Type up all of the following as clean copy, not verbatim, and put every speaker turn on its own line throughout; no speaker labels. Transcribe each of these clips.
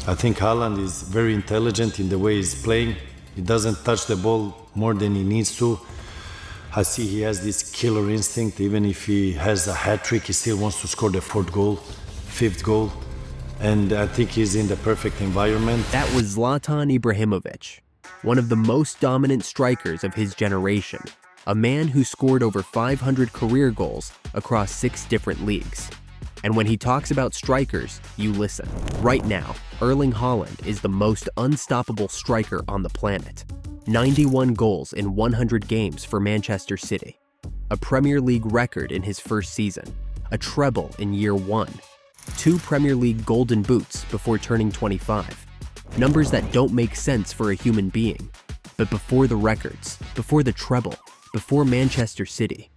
I think Haaland is very intelligent in the way he's playing. He doesn't touch the ball more than he needs to. I see he has this killer instinct. Even if he has a hat trick, he still wants to score the fourth goal, fifth goal. And I think he's in the perfect environment.
That was Zlatan Ibrahimovic, one of the most dominant strikers of his generation, a man who scored over 500 career goals across 6 different leagues. And when he talks about strikers, you listen. Right now, Erling Haaland is the most unstoppable striker on the planet. 91 goals in 100 games for Manchester City. A Premier League record in his first season. A treble in year 1. 2 Premier League golden boots before turning 25. Numbers that don't make sense for a human being. But before the records, before the treble, before Manchester City,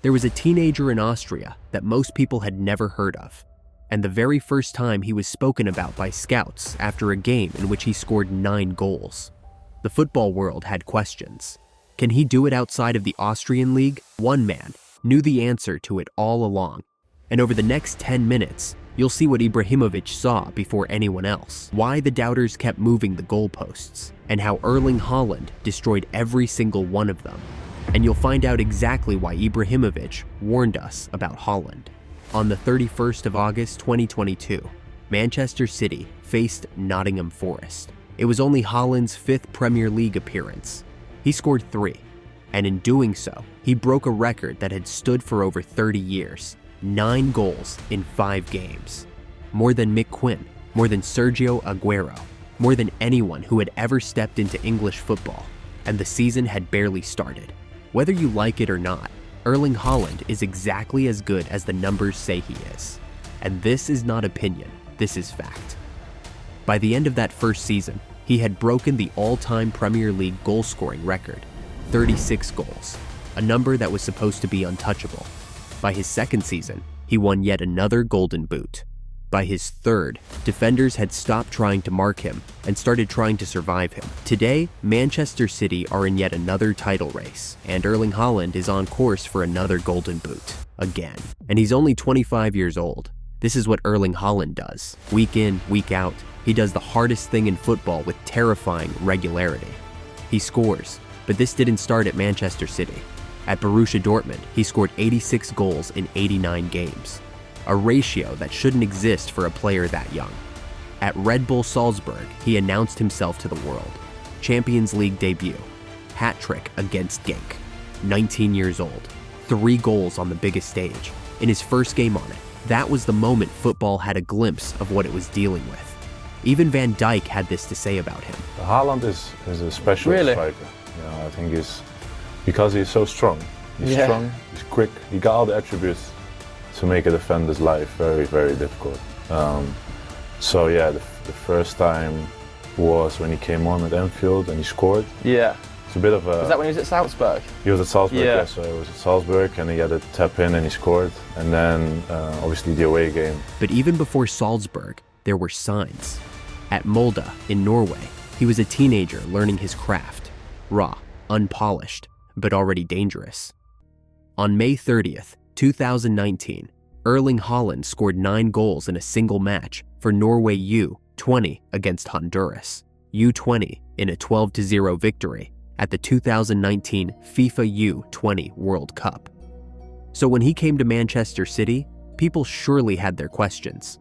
there was a teenager in Austria that most people had never heard of. And the very first time he was spoken about by scouts after a game in which he scored 9 goals. The football world had questions. Can he do it outside of the Austrian league? One man knew the answer to it all along. And over the next 10 minutes, you'll see what Ibrahimovic saw before anyone else, why the doubters kept moving the goalposts, and how Erling Haaland destroyed every single one of them. And you'll find out exactly why Ibrahimovic warned us about Haaland. On the 31st of August 2022, Manchester City faced Nottingham Forest. It was only Haaland's 5th Premier League appearance. He scored 3, and in doing so, he broke a record that had stood for over 30 years. 9 goals in 5 games. More than Mick Quinn, more than Sergio Aguero, more than anyone who had ever stepped into English football. And the season had barely started. Whether you like it or not, Erling Haaland is exactly as good as the numbers say he is. And this is not opinion, this is fact. By the end of that first season, he had broken the all-time Premier League goal-scoring record, 36 goals, a number that was supposed to be untouchable. By his second season, he won yet another golden boot. By his third, defenders had stopped trying to mark him and started trying to survive him. Today, Manchester City are in yet another title race, and Erling Haaland is on course for another golden boot. Again. And he's only 25 years old. This is what Erling Haaland does. Week in, week out, he does the hardest thing in football with terrifying regularity. He scores, but this didn't start at Manchester City. At Borussia Dortmund, he scored 86 goals in 89 games. A ratio that shouldn't exist for a player that young. At Red Bull Salzburg, he announced himself to the world. Champions League debut. Hat trick against Genk. 19 years old. 3 goals on the biggest stage. In his first game on it, that was the moment football had a glimpse of what it was dealing with. Even Van Dijk had this to say about him.
Haaland is a special striker. You know, I think because he's so strong. He's strong, he's quick, he got all the attributes to make a defender's life very, very difficult. So yeah, the first time was when he came on at Anfield and he scored.
Yeah.
It's a bit of a...
Was that when he was at Salzburg?
He was at Salzburg, yeah. So he was at Salzburg and he had a tap in and he scored. And then obviously the away game.
But even before Salzburg, there were signs. At Molde in Norway, he was a teenager learning his craft. Raw, unpolished, but already dangerous. On May 30th, 2019, Erling Haaland scored 9 goals in a single match for Norway U20 against Honduras. U20 in a 12-0 victory at the 2019 FIFA U20 World Cup. So when he came to Manchester City, people surely had their questions.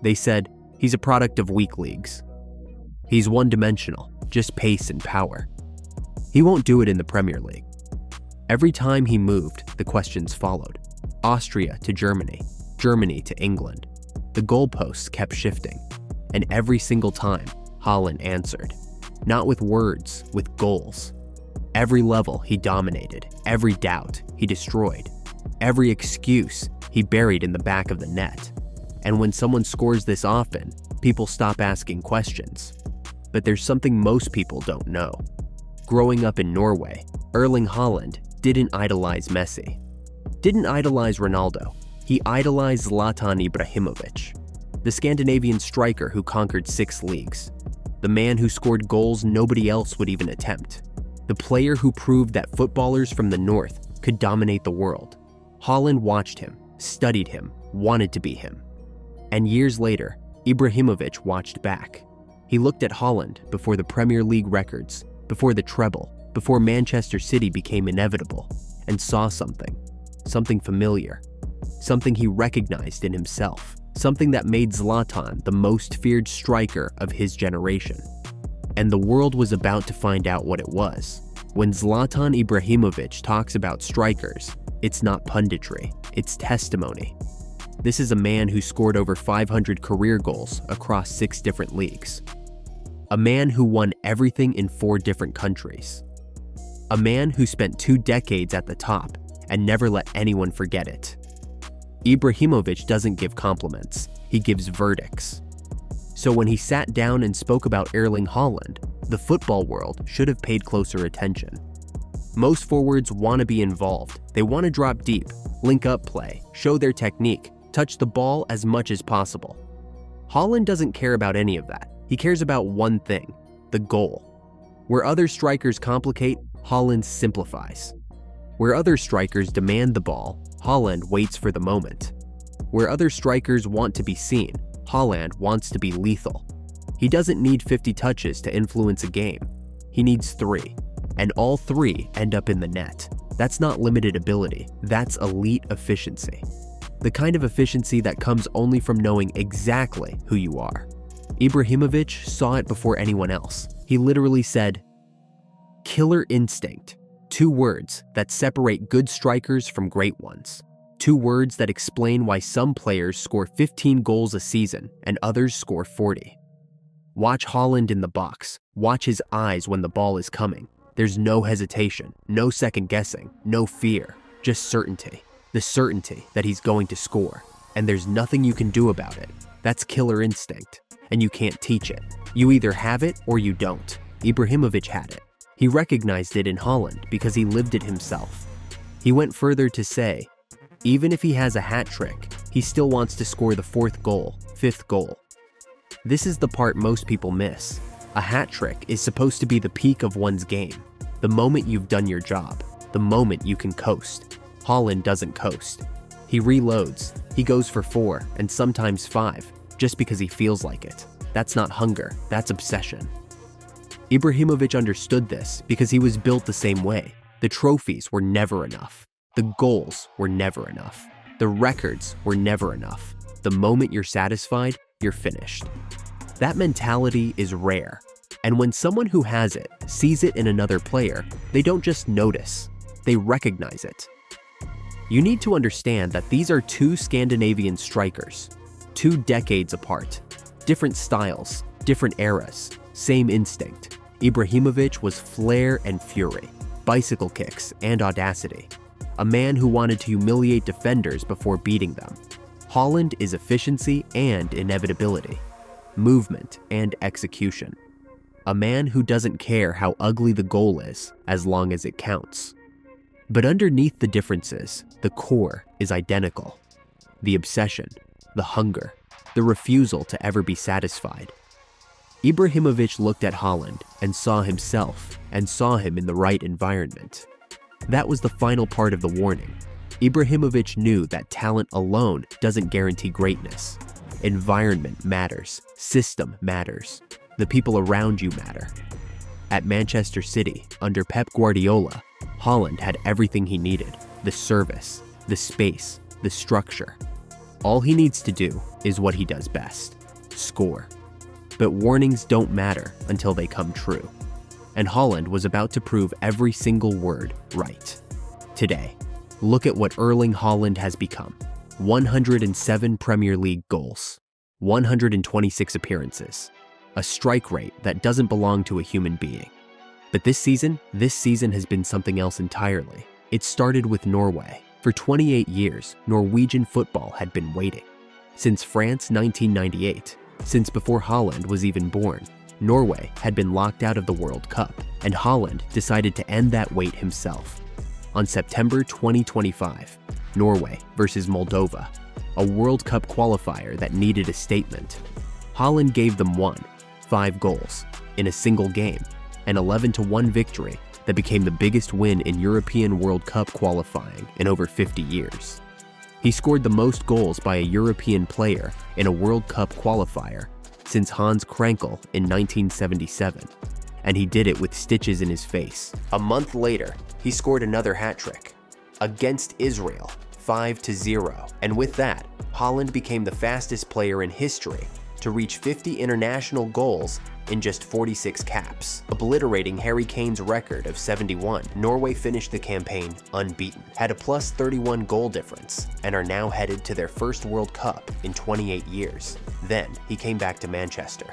They said, he's a product of weak leagues. He's one-dimensional, just pace and power. He won't do it in the Premier League. Every time he moved, the questions followed. Austria to Germany, Germany to England. The goalposts kept shifting, and every single time, Haaland answered. Not with words, with goals. Every level he dominated, every doubt he destroyed, every excuse he buried in the back of the net. And when someone scores this often, people stop asking questions. But there's something most people don't know. Growing up in Norway, Erling Haaland didn't idolize Messi. Didn't idolize Ronaldo. He idolized Zlatan Ibrahimovic, the Scandinavian striker who conquered 6 leagues. The man who scored goals nobody else would even attempt. The player who proved that footballers from the north could dominate the world. Haaland watched him, studied him, wanted to be him. And years later, Ibrahimovic watched back. He looked at Haaland before the Premier League records, before the treble, before Manchester City became inevitable, and saw something familiar, something he recognized in himself, something that made Zlatan the most feared striker of his generation. And the world was about to find out what it was. When Zlatan Ibrahimovic talks about strikers, it's not punditry, it's testimony. This is a man who scored over 500 career goals across 6 different leagues. A man who won everything in 4 different countries. A man who spent 2 decades at the top and never let anyone forget it. Ibrahimovic doesn't give compliments, he gives verdicts. So when he sat down and spoke about Erling Haaland, the football world should have paid closer attention. Most forwards want to be involved. They want to drop deep, link up play, show their technique, touch the ball as much as possible. Haaland doesn't care about any of that. He cares about one thing, the goal. Where other strikers complicate, Haaland simplifies. Where other strikers demand the ball, Haaland waits for the moment. Where other strikers want to be seen, Haaland wants to be lethal. He doesn't need 50 touches to influence a game. He needs 3, and all 3 end up in the net. That's not limited ability, that's elite efficiency. The kind of efficiency that comes only from knowing exactly who you are. Ibrahimovic saw it before anyone else. He literally said, "Killer instinct." 2 words that separate good strikers from great ones. 2 words that explain why some players score 15 goals a season and others score 40. Watch Haaland in the box. Watch his eyes when the ball is coming. There's no hesitation, no second guessing, no fear, just certainty. The certainty that he's going to score, and there's nothing you can do about it. That's killer instinct, and you can't teach it. You either have it or you don't. Ibrahimovic had it. He recognized it in Haaland because he lived it himself. He went further to say, even if he has a hat trick, he still wants to score the 4th goal, 5th goal. This is the part most people miss. A hat trick is supposed to be the peak of one's game, the moment you've done your job, the moment you can coast. Haaland doesn't coast. He reloads, he goes for 4 and sometimes 5, just because he feels like it. That's not hunger, that's obsession. Ibrahimovic understood this because he was built the same way. The trophies were never enough. The goals were never enough. The records were never enough. The moment you're satisfied, you're finished. That mentality is rare. And when someone who has it sees it in another player, they don't just notice, they recognize it. You need to understand that these are 2 Scandinavian strikers, 2 decades apart, different styles, different eras, same instinct. Ibrahimovic was flair and fury, bicycle kicks and audacity. A man who wanted to humiliate defenders before beating them. Haaland is efficiency and inevitability, movement and execution. A man who doesn't care how ugly the goal is as long as it counts. But underneath the differences, the core is identical. The obsession, the hunger, the refusal to ever be satisfied. Ibrahimovic looked at Haaland and saw himself and saw him in the right environment. That was the final part of the warning. Ibrahimovic knew that talent alone doesn't guarantee greatness. Environment matters, system matters, the people around you matter. At Manchester City, under Pep Guardiola, Haaland had everything he needed: the service, the space, the structure. All he needs to do is what he does best: score. But warnings don't matter until they come true. And Haaland was about to prove every single word right. Today, look at what Erling Haaland has become. 107 Premier League goals, 126 appearances, a strike rate that doesn't belong to a human being. But this season has been something else entirely. It started with Norway. For 28 years, Norwegian football had been waiting. Since France 1998, since before Haaland was even born, Norway had been locked out of the World Cup, and Haaland decided to end that wait himself. On September 2025, Norway versus Moldova, a World Cup qualifier that needed a statement. Haaland gave them 5 goals in a single game, an 11-1 victory that became the biggest win in European World Cup qualifying in over 50 years. He scored the most goals by a European player in a World Cup qualifier since Hans Krenkel in 1977, and he did it with stitches in his face. A month later, he scored another hat-trick against Israel, 5-0, and with that, Haaland became the fastest player in history to reach 50 international goals in just 46 caps, obliterating Harry Kane's record of 71. Norway finished the campaign unbeaten, had a plus 31 goal difference, and are now headed to their first World Cup in 28 years. Then he came back to Manchester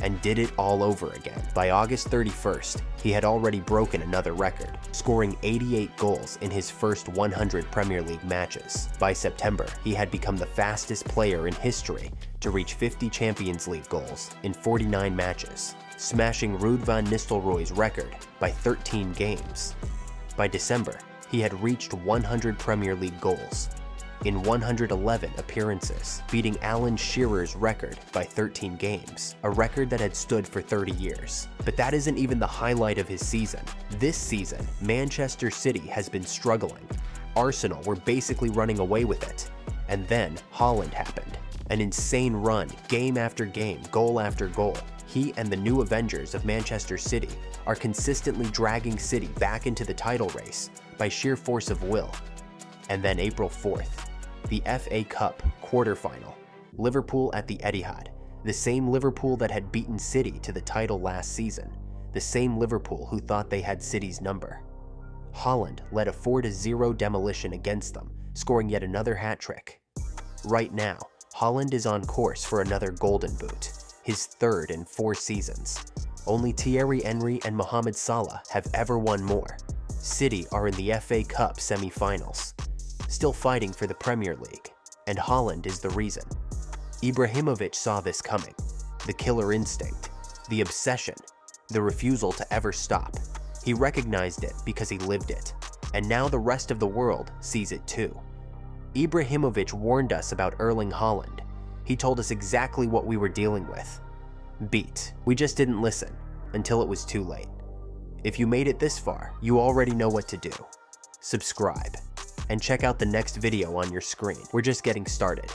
and did it all over again. By August 31st, he had already broken another record, scoring 88 goals in his first 100 Premier League matches. By September, he had become the fastest player in history to reach 50 Champions League goals in 49 matches, smashing Ruud van Nistelrooy's record by 13 games. By December, he had reached 100 Premier League goals in 111 appearances, beating Alan Shearer's record by 13 games, a record that had stood for 30 years. But that isn't even the highlight of his season. This season, Manchester City has been struggling. Arsenal were basically running away with it. And then Haaland happened. An insane run, game after game, goal after goal. He and the new Avengers of Manchester City are consistently dragging City back into the title race by sheer force of will. And then April 4th, the FA Cup quarterfinal, Liverpool at the Etihad, the same Liverpool that had beaten City to the title last season, the same Liverpool who thought they had City's number. Haaland led a 4-0 demolition against them, scoring yet another hat-trick. Right now, Haaland is on course for another Golden Boot, his third in 4 seasons. Only Thierry Henry and Mohamed Salah have ever won more. City are in the FA Cup semi-finals, still fighting for the Premier League, and Haaland is the reason. Ibrahimovic saw this coming, the killer instinct, the obsession, the refusal to ever stop. He recognized it because he lived it, and now the rest of the world sees it too. Ibrahimovic warned us about Erling Haaland. He told us exactly what we were dealing with. Beat. We just didn't listen until it was too late. If you made it this far, you already know what to do. Subscribe, and check out the next video on your screen. We're just getting started.